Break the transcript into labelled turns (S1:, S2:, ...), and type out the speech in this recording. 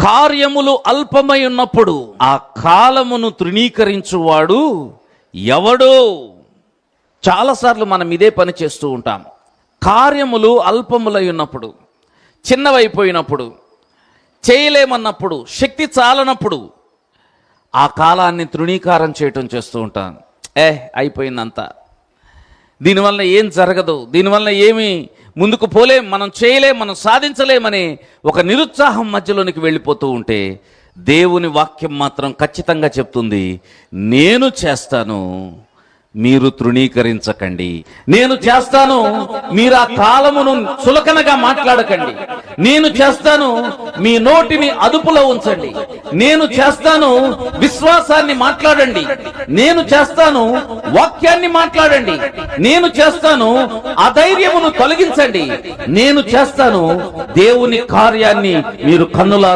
S1: కార్యములు అల్పమై ఉన్నప్పుడు ఆ కాలమును తృణీకరించువాడు ఎవడో. చాలాసార్లు మనం ఇదే పని చేస్తూ ఉంటాం. కార్యములు అల్పములై ఉన్నప్పుడు, చిన్నవైపోయినప్పుడు, చేయలేమన్నప్పుడు, శక్తి చాలనప్పుడు ఆ కాలాన్ని తృణీకారం చేయటం చేస్తూ ఉంటాం. అయిపోయిందంతా, దీనివల్ల ఏం జరగదు, దీనివల్ల ఏమి ముందుకు పోలేం, మనం చేయలేం, మనం సాధించలేమని ఒక నిరుత్సాహం మధ్యలోనికి వెళ్ళిపోతూ ఉంటే, దేవుని వాక్యం మాత్రం ఖచ్చితంగా చెప్తుంది, నేను చేస్తాను, మీరు తృణీకరించకండి. నేను చేస్తాను, మీరు ఆ కాలమును చులకనగా మాట్లాడకండి. నేను చేస్తాను, మీ నోటిని అదుపులో ఉంచండి. నేను చేస్తాను, విశ్వాసాన్ని మాట్లాడండి. నేను చేస్తాను, వాక్యాన్ని మాట్లాడండి. నేను చేస్తాను, అధైర్యమును తొలగించండి. నేను చేస్తాను, దేవుని కార్యాన్ని మీరు కన్నులారా